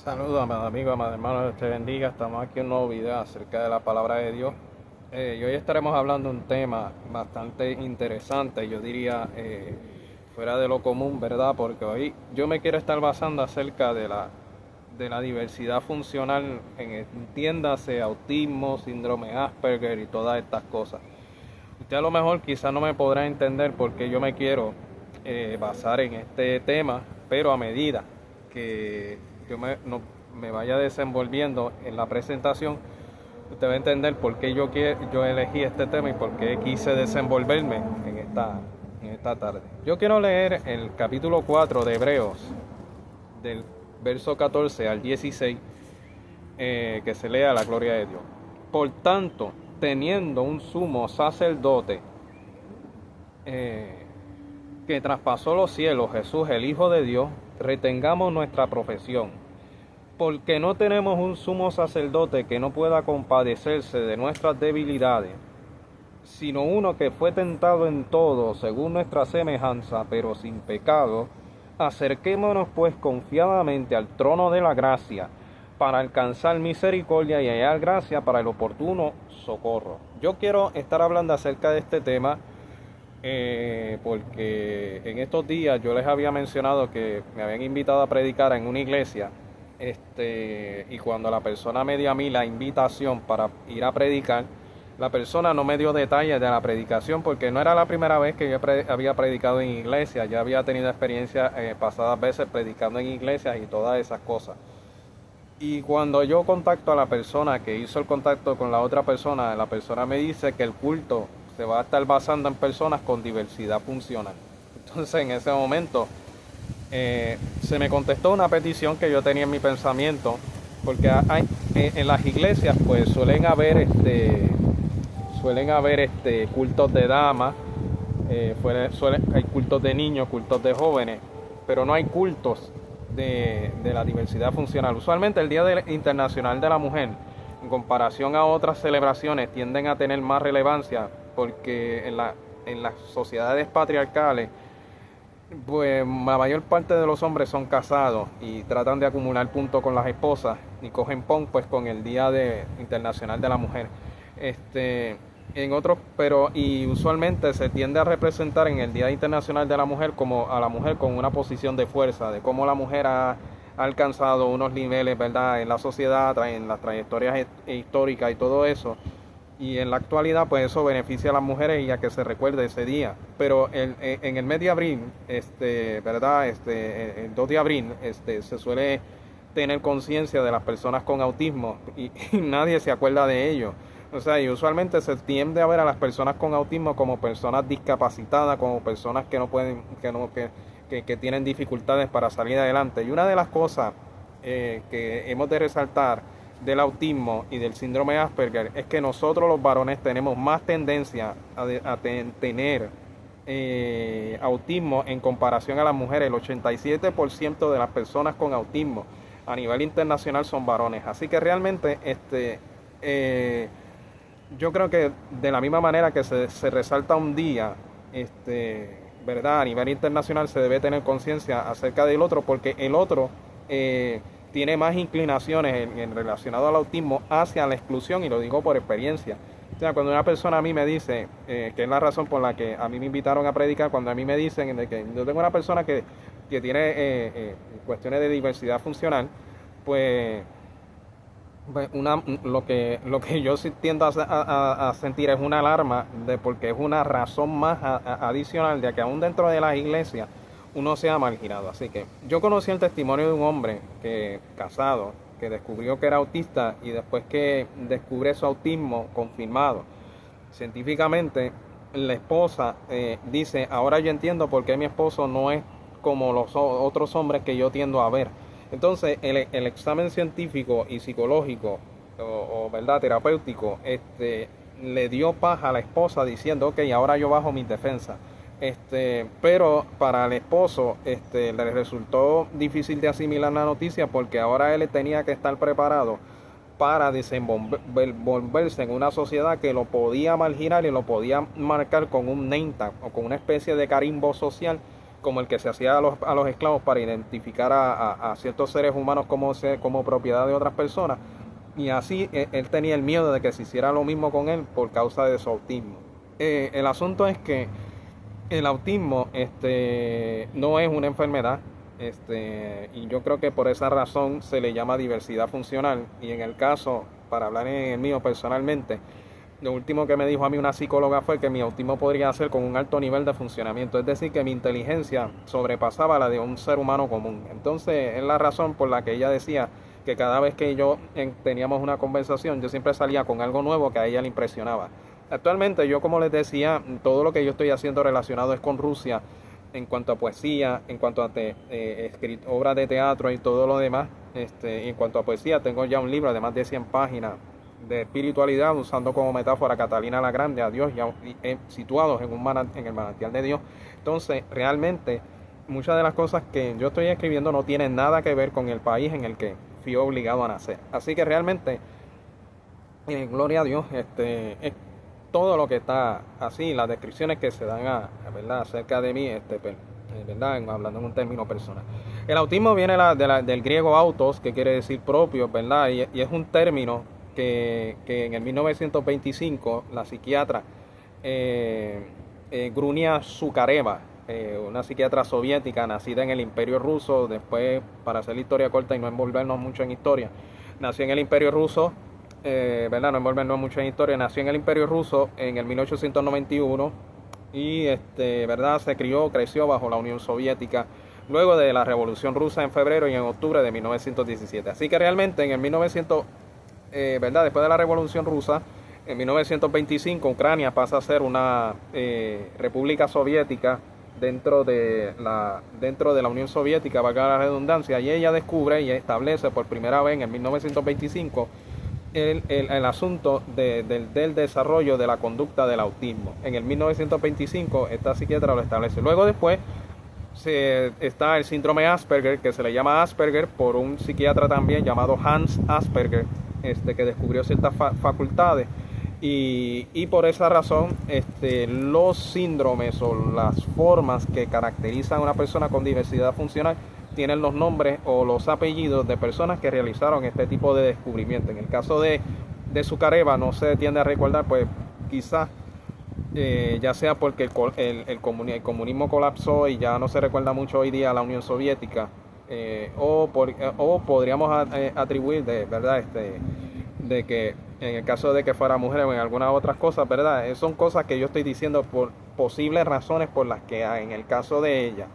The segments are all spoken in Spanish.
Saludos, amados amigos, amados hermanos, Dios te bendiga. Estamos aquí en un nuevo video acerca de la palabra de Dios. Y hoy estaremos hablando de un tema bastante interesante, yo diría fuera de lo común, ¿verdad? Porque hoy yo me quiero estar basando acerca de la diversidad funcional, entiéndase, autismo, síndrome Asperger y todas estas cosas. Usted a lo mejor quizás no me podrá entender por qué yo me quiero basar en este tema, pero a medida que no, me vaya desenvolviendo en la presentación, usted va a entender por qué yo elegí este tema y por qué quise desenvolverme en esta tarde. Yo quiero leer el capítulo 4 de Hebreos, del verso 14 al 16, que se lea la gloria de Dios. Por tanto, teniendo un sumo sacerdote que traspasó los cielos, Jesús, el Hijo de Dios, retengamos nuestra profesión, porque no tenemos un sumo sacerdote que no pueda compadecerse de nuestras debilidades, sino uno que fue tentado en todo según nuestra semejanza, pero sin pecado. Acerquémonos pues confiadamente al trono de la gracia, para alcanzar misericordia y hallar gracia para el oportuno socorro. Yo quiero estar hablando acerca de este tema porque en estos días yo les había mencionado que me habían invitado a predicar en una iglesia, y cuando la persona me dio a mí la invitación para ir a predicar, la persona no me dio detalles de la predicación, porque no era la primera vez que yo había predicado en iglesia. Ya había tenido experiencia pasadas veces predicando en iglesias y todas esas cosas. Y cuando yo contacto a la persona que hizo el contacto con la otra persona, la persona me dice que el culto se va a estar basando en personas con diversidad funcional. Entonces en ese momento se me contestó una petición que yo tenía en mi pensamiento, porque en las iglesias pues suelen haber cultos de damas, hay cultos de niños, cultos de jóvenes, pero no hay cultos de la diversidad funcional. Usualmente el Día Internacional de la Mujer, en comparación a otras celebraciones, tienden a tener más relevancia, porque en las sociedades patriarcales, pues la mayor parte de los hombres son casados y tratan de acumular puntos con las esposas y cogen pon pues con el Día Internacional de la Mujer. Y usualmente se tiende a representar en el Día Internacional de la Mujer como a la mujer con una posición de fuerza, de cómo la mujer ha alcanzado unos niveles, ¿verdad?, en la sociedad, en las trayectorias históricas y todo eso. Y en la actualidad pues eso beneficia a las mujeres y a que se recuerde ese día. Pero en el mes de abril, ¿verdad?, el 2 de abril, se suele tener conciencia de las personas con autismo y nadie se acuerda de ello. O sea, y usualmente se tiende a ver a las personas con autismo como personas discapacitadas, como personas que no pueden, que tienen dificultades para salir adelante. Y una de las cosas que hemos de resaltar del autismo y del síndrome Asperger es que nosotros los varones tenemos más tendencia a tener autismo en comparación a las mujeres. El 87% de las personas con autismo a nivel internacional son varones. Así que realmente yo creo que de la misma manera que se resalta un día, ¿verdad?, a nivel internacional, se debe tener conciencia acerca del otro, porque el otro tiene más inclinaciones en relacionado al autismo hacia la exclusión, y lo digo por experiencia. O sea, cuando una persona a mí me dice, que es la razón por la que a mí me invitaron a predicar, cuando a mí me dicen de que yo tengo una persona que tiene cuestiones de diversidad funcional, pues lo que yo sí tiendo a sentir es una alarma, porque es una razón más adicional de que aún dentro de las iglesias uno sea marginado. Así que yo conocí el testimonio de un hombre casado que descubrió que era autista, y después que descubre su autismo confirmado científicamente, la esposa dice: ahora yo entiendo por qué mi esposo no es como los otros hombres que yo tiendo a ver. Entonces el examen científico y psicológico verdad, terapéutico, le dio paz a la esposa, diciendo: ok, ahora yo bajo mis defensas. Pero para el esposo le resultó difícil de asimilar la noticia, porque ahora él tenía que estar preparado para desenvolverse en una sociedad que lo podía marginar y lo podía marcar con un name tag o con una especie de carimbo social, como el que se hacía a los esclavos para identificar a ciertos seres humanos como propiedad de otras personas. Y así él tenía el miedo de que se hiciera lo mismo con él por causa de su autismo. El asunto es que el autismo no es una enfermedad, y yo creo que por esa razón se le llama diversidad funcional. Y en el caso, para hablar en el mío personalmente, lo último que me dijo a mí una psicóloga fue que mi autismo podría ser con un alto nivel de funcionamiento, es decir, que mi inteligencia sobrepasaba la de un ser humano común. Entonces es la razón por la que ella decía que cada vez que teníamos una conversación, yo siempre salía con algo nuevo que a ella le impresionaba. Actualmente yo, como les decía, todo lo que yo estoy haciendo relacionado es con Rusia, en cuanto a poesía, en cuanto a obras de teatro y todo lo demás. En cuanto a poesía, tengo ya un libro de más de 100 páginas de espiritualidad, usando como metáfora a Catalina la Grande, a Dios, ya situados en el manantial de Dios. Entonces, realmente, muchas de las cosas que yo estoy escribiendo no tienen nada que ver con el país en el que fui obligado a nacer. Así que realmente, gloria a Dios, es todo lo que está así, las descripciones que se dan ¿verdad?, acerca de mí, ¿verdad?, hablando en un término personal. El autismo viene del griego autos, que quiere decir propio, ¿verdad? Y es un término que en el 1925 la psiquiatra Grunia Zukareva, una psiquiatra soviética nacida en el Imperio Ruso, después, para hacer la historia corta y no envolvernos mucho en historia, nació en el Imperio Ruso, ¿verdad? No envolvernos mucho en historia, nació en el Imperio Ruso en el 1891 y, ¿verdad?, creció bajo la Unión Soviética luego de la Revolución Rusa en febrero y en octubre de 1917. Así que realmente en el 1900, ¿verdad?, después de la Revolución Rusa, en 1925 Ucrania pasa a ser una república soviética dentro de la Unión Soviética, valga la redundancia, y ella descubre y establece por primera vez en el 1925 el asunto del desarrollo de la conducta del autismo. En el 1925 esta psiquiatra lo establece. Luego después está el síndrome Asperger, que se le llama Asperger por un psiquiatra también llamado Hans Asperger, que descubrió ciertas facultades. Y por esa razón, los síndromes o las formas que caracterizan a una persona con diversidad funcional tienen los nombres o los apellidos de personas que realizaron este tipo de descubrimiento. En el caso de Zukareva no se tiende a recordar, pues quizás ya sea porque el comunismo colapsó y ya no se recuerda mucho hoy día a la Unión Soviética, o podríamos atribuir ¿verdad?, de que en el caso de que fuera mujer o en algunas otras cosas, ¿verdad? Son cosas que yo estoy diciendo por posibles razones por las que en el caso de ella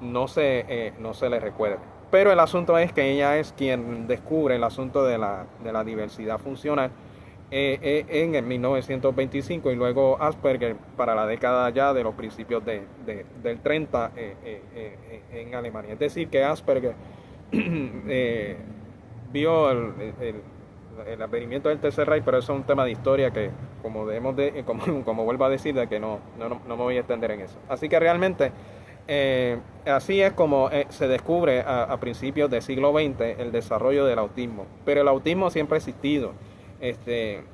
no se le recuerde. Pero el asunto es que ella es quien descubre el asunto de la diversidad funcional en el 1925, y luego Asperger para la década ya de los principios del 30 en Alemania. Es decir, que Asperger vio el advenimiento del Tercer Reich, pero eso es un tema de historia que, como vuelvo a decir, de que no me voy a extender en eso. Así que realmente así es como se descubre a principios del siglo XX el desarrollo del autismo. Pero el autismo siempre ha existido. Estas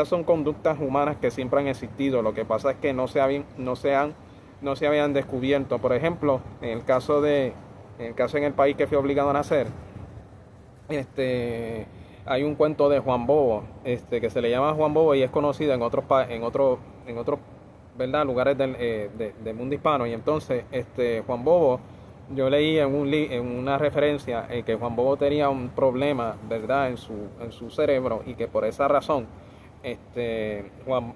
son conductas humanas que siempre han existido. Lo que pasa es que no se habían descubierto. Por ejemplo, en el caso en el país que fui obligado a nacer, hay un cuento de Juan Bobo, que se le llama Juan Bobo y es conocido en otros ¿verdad?, lugares del mundo hispano. Y entonces Juan Bobo, yo leí en una referencia que Juan Bobo tenía un problema, ¿verdad?, en su cerebro, y que por esa razón Juan,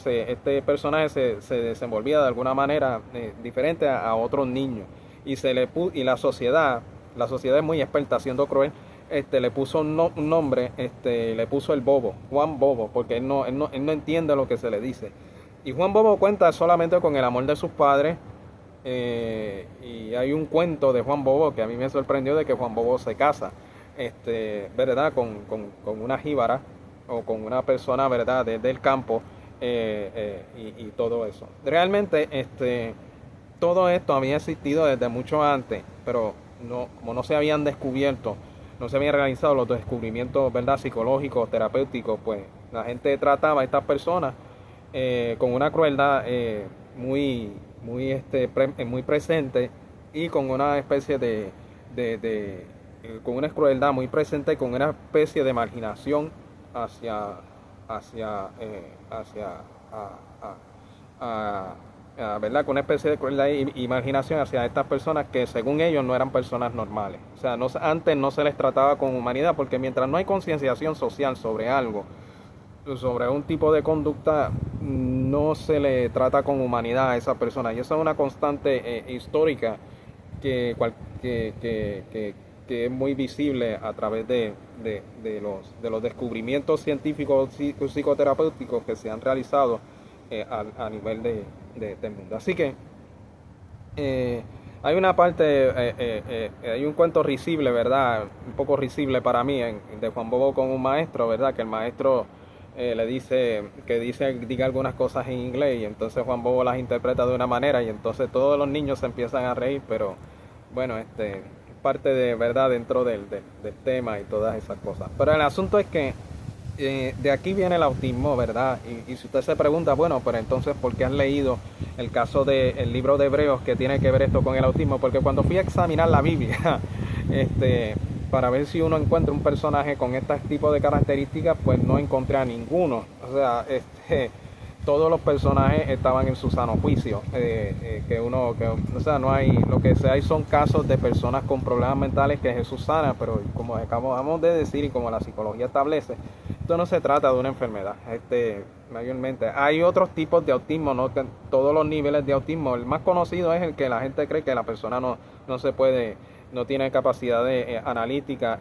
este personaje se desenvolvía de alguna manera diferente a otros niños, y la sociedad es muy experta siendo cruel. Le puso un nombre, le puso el Bobo, Juan Bobo, porque él no entiende lo que se le dice. Y Juan Bobo cuenta solamente con el amor de sus padres. Y hay un cuento de Juan Bobo que a mí me sorprendió, de que Juan Bobo se casa, ¿verdad?, con una jíbara o con una persona, ¿verdad?, del campo, y todo eso. Realmente todo esto había existido desde mucho antes, pero como no se habían descubierto, no se habían realizado los descubrimientos, ¿verdad?, psicológicos, terapéuticos, pues la gente trataba a estas personas con una crueldad muy, muy presente y con una especie con una crueldad muy presente y con una especie de marginación hacia, hacia ¿verdad? Con una especie de crueldad y marginación hacia estas personas que según ellos no eran personas normales. O sea, antes no se les trataba con humanidad porque mientras no hay concienciación social sobre algo, sobre un tipo de conducta, no se le trata con humanidad a esa persona. Y eso es una constante histórica que, que es muy visible a través de los descubrimientos científicos psicoterapéuticos que se han realizado a nivel del mundo. Así que hay una parte, hay un cuento risible, ¿verdad? Un poco risible para mí, de Juan Bobo con un maestro, ¿verdad? Que el maestro le dice diga algunas cosas en inglés y entonces Juan Bobo las interpreta de una manera y entonces todos los niños se empiezan a reír, pero bueno, parte de verdad dentro del tema y todas esas cosas. Pero el asunto es que de aquí viene el autismo, ¿verdad? Y si usted se pregunta, bueno, pero entonces, ¿por qué has leído el caso del libro de Hebreos que tiene que ver esto con el autismo? Porque cuando fui a examinar la Biblia, para ver si uno encuentra un personaje con este tipo de características, pues no encontré a ninguno. O sea, todos los personajes estaban en su sano juicio. O sea, no hay, lo que hay son casos de personas con problemas mentales que Jesús sana, pero como acabamos de decir y como la psicología establece, esto no se trata de una enfermedad. Mayormente hay otros tipos de autismo, no todos los niveles de autismo. El más conocido es el que la gente cree que la persona no se puede, no tiene capacidades analíticas,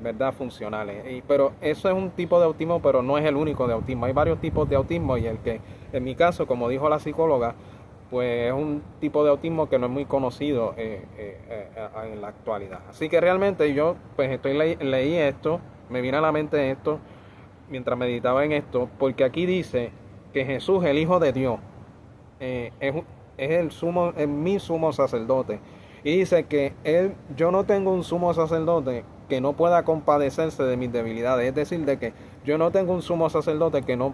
verdad, funcionales. Pero eso es un tipo de autismo, pero no es el único de autismo. Hay varios tipos de autismo y el que, en mi caso, como dijo la psicóloga, pues es un tipo de autismo que no es muy conocido en la actualidad. Así que realmente yo, pues leí esto, me vino a la mente esto mientras meditaba en esto, porque aquí dice que Jesús, el Hijo de Dios, es mi sumo sacerdote. Y dice que yo no tengo un sumo sacerdote que no pueda compadecerse de mis debilidades. Es decir, de que yo no tengo un sumo sacerdote que no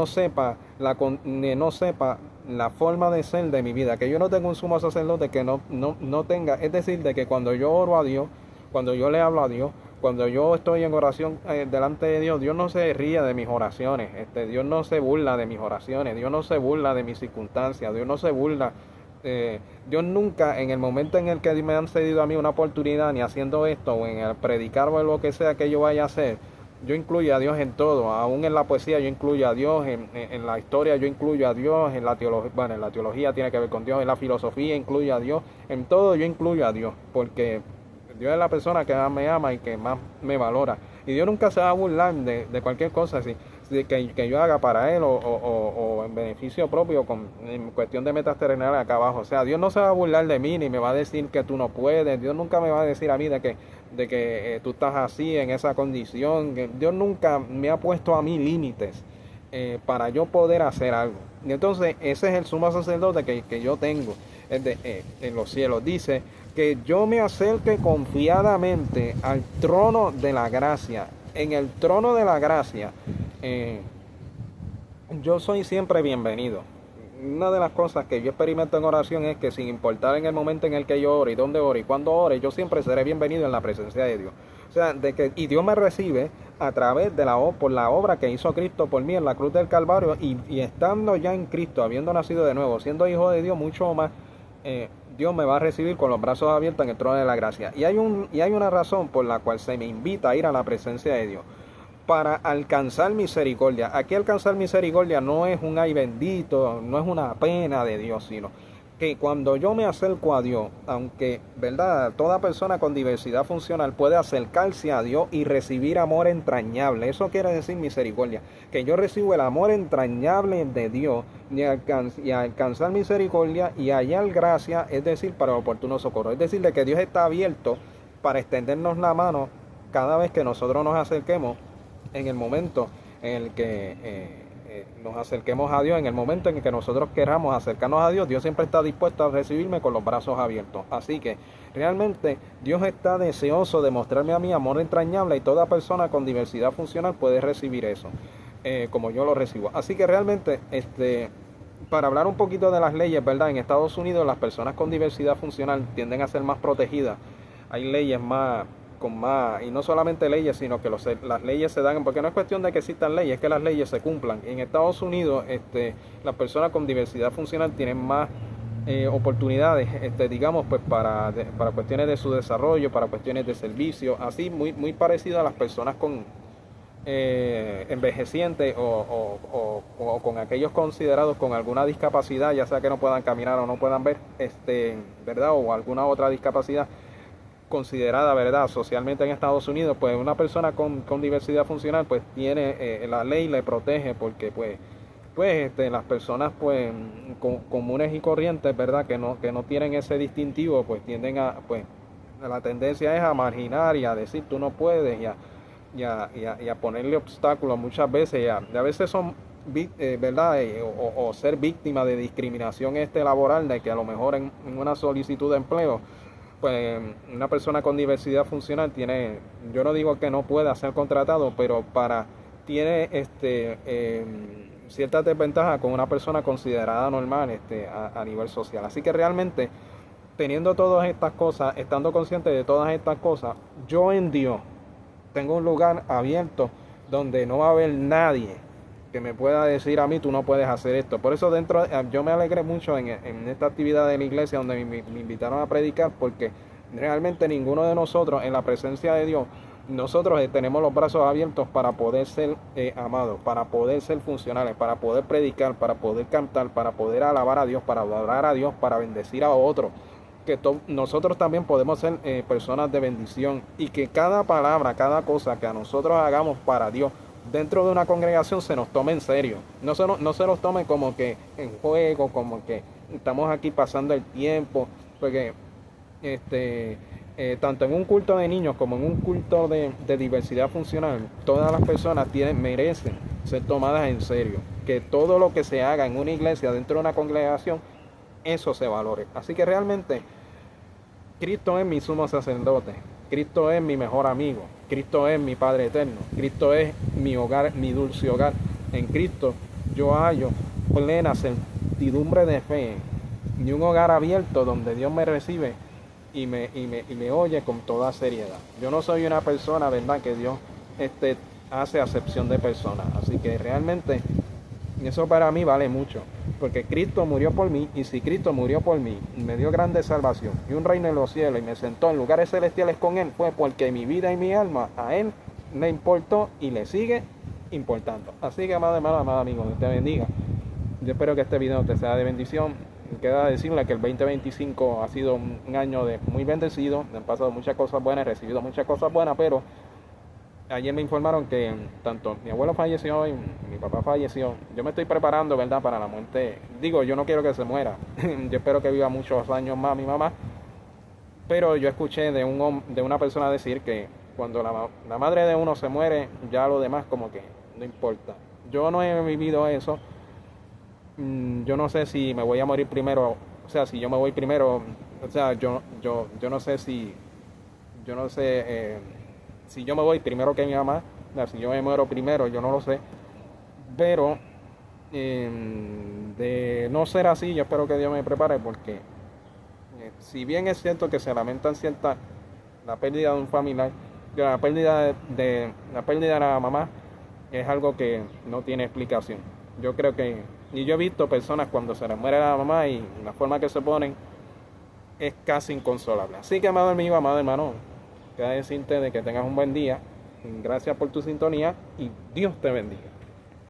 sepa la forma de ser de mi vida. Que yo no tengo un sumo sacerdote que no tenga. Es decir, de que cuando yo oro a Dios, cuando yo le hablo a Dios, cuando yo estoy en oración delante de Dios, Dios no se ríe de mis oraciones. Dios no se burla de mis oraciones. Dios no se burla de mis circunstancias. Dios no se burla. Dios nunca, en el momento en el que me han cedido a mí una oportunidad, ni haciendo esto, o en el predicar o en lo que sea que yo vaya a hacer, yo incluyo a Dios en todo. Aún en la poesía yo incluyo a Dios, en la historia yo incluyo a Dios, en la teología tiene que ver con Dios, en la filosofía incluyo a Dios, en todo yo incluyo a Dios, porque Dios es la persona que más me ama y que más me valora. Y Dios nunca se va a burlar de cualquier cosa así, que yo haga para Él o en beneficio propio, en cuestión de metas terrenales acá abajo. O sea, Dios no se va a burlar de mí ni me va a decir que tú no puedes. Dios nunca me va a decir a mí de que tú estás así, en esa condición. Dios nunca me ha puesto a mí límites para yo poder hacer algo. Y entonces ese es el sumo sacerdote que yo tengo en los cielos. Dice que yo me acerque confiadamente al trono de la gracia. En el trono de la gracia yo soy siempre bienvenido. Una de las cosas que yo experimento en oración es que sin importar en el momento en el que yo ore y dónde ore y cuándo ore, yo siempre seré bienvenido en la presencia de Dios. O sea, y Dios me recibe a través de por la obra que hizo Cristo por mí en la cruz del Calvario y estando ya en Cristo, habiendo nacido de nuevo, siendo hijo de Dios, mucho más, Dios me va a recibir con los brazos abiertos en el trono de la gracia. Y hay una razón por la cual se me invita a ir a la presencia de Dios. Para alcanzar misericordia. Aquí alcanzar misericordia no es un ay bendito, no es una pena de Dios, sino que cuando yo me acerco a Dios, aunque, verdad, toda persona con diversidad funcional puede acercarse a Dios y recibir amor entrañable. Eso quiere decir misericordia, que yo recibo el amor entrañable de Dios y alcanzar misericordia y hallar gracia, es decir, para oportuno socorro. Es decir, de que Dios está abierto para extendernos la mano cada vez que nosotros nos acerquemos. En el momento en el que nos acerquemos a Dios, en el momento en el que nosotros queramos acercarnos a Dios, Dios siempre está dispuesto a recibirme con los brazos abiertos. Así que realmente Dios está deseoso de mostrarme a mí amor entrañable y toda persona con diversidad funcional puede recibir eso, como yo lo recibo. Así que realmente para hablar un poquito de las leyes, ¿verdad? En Estados Unidos las personas con diversidad funcional tienden a ser más protegidas. Hay leyes más, con más, y no solamente leyes, sino que las leyes se dan, porque no es cuestión de que existan leyes, es que las leyes se cumplan. En Estados Unidos, las personas con diversidad funcional tienen más oportunidades, digamos, pues para cuestiones de su desarrollo, para cuestiones de servicio, así muy parecido a las personas con envejecientes o con aquellos considerados con alguna discapacidad, ya sea que no puedan caminar o no puedan ver, ¿verdad? O alguna otra discapacidad considerada, ¿verdad? Socialmente en Estados Unidos, pues una persona con diversidad funcional, pues tiene, la ley le protege porque las personas pues comunes y corrientes, ¿verdad? Que no tienen ese distintivo, pues tienden a, pues la tendencia es a marginar y a decir tú no puedes y a ponerle obstáculos muchas veces, y a veces son, ¿verdad? O ser víctima de discriminación laboral, de que a lo mejor en una solicitud de empleo, pues una persona con diversidad funcional tiene, yo no digo que no pueda ser contratado, pero tiene ciertas desventajas con una persona considerada normal a nivel social. Así que realmente, teniendo todas estas cosas, estando consciente de todas estas cosas, yo en Dios tengo un lugar abierto donde no va a haber nadie que me pueda decir a mí, tú no puedes hacer esto. Por eso yo me alegré mucho en esta actividad de la iglesia donde me invitaron a predicar, porque realmente ninguno de nosotros, en la presencia de Dios, nosotros tenemos los brazos abiertos para poder ser amados, para poder ser funcionales, para poder predicar, para poder cantar, para poder alabar a Dios, para adorar a Dios, para bendecir a otros. Que nosotros también podemos ser personas de bendición, y que cada palabra, cada cosa que a nosotros hagamos para Dios dentro de una congregación se nos tome en serio. No se nos tome como que en juego, como que estamos aquí pasando el tiempo, porque tanto en un culto de niños como en un culto de diversidad funcional, todas las personas merecen ser tomadas en serio. Que todo lo que se haga en una iglesia, dentro de una congregación, eso se valore. Así que realmente Cristo es mi sumo sacerdote, Cristo es mi mejor amigo, Cristo es mi Padre eterno, Cristo es mi hogar, mi dulce hogar. En Cristo yo hallo plena certidumbre de fe y un hogar abierto donde Dios me recibe y me oye con toda seriedad. Yo no soy una persona, ¿verdad?, que Dios hace acepción de personas. Así que realmente eso para mí vale mucho, porque Cristo murió por mí, y si Cristo murió por mí, me dio grande salvación y un reino en los cielos, y me sentó en lugares celestiales con Él, fue porque mi vida y mi alma a Él le importó y le sigue importando. Así que, amado hermano, amado amigo, Dios te bendiga. Yo espero que este video te sea de bendición. Queda decirle que el 2025 ha sido un año muy bendecido, me han pasado muchas cosas buenas, he recibido muchas cosas buenas, pero ayer me informaron que tanto mi abuelo falleció y mi papá falleció. Yo me estoy preparando, ¿verdad?, para la muerte. Digo, yo no quiero que se muera. Yo espero que viva muchos años más mi mamá. Pero yo escuché de una persona decir que cuando la madre de uno se muere, ya lo demás como que no importa. Yo no he vivido eso. Yo no sé si me voy a morir primero. O sea, si yo me voy primero, o sea, yo no sé si... Yo no sé... si yo me voy primero que mi mamá, si yo me muero primero, yo no lo sé. Pero de no ser así, yo espero que Dios me prepare, porque si bien es cierto que se lamentan la pérdida de un familiar, la pérdida de la mamá es algo que no tiene explicación. Yo creo y yo he visto personas cuando se les muere la mamá y la forma que se ponen es casi inconsolable. Así que, amado amigo, amado hermano, queda decirte de que tengas un buen día. Gracias por tu sintonía y Dios te bendiga.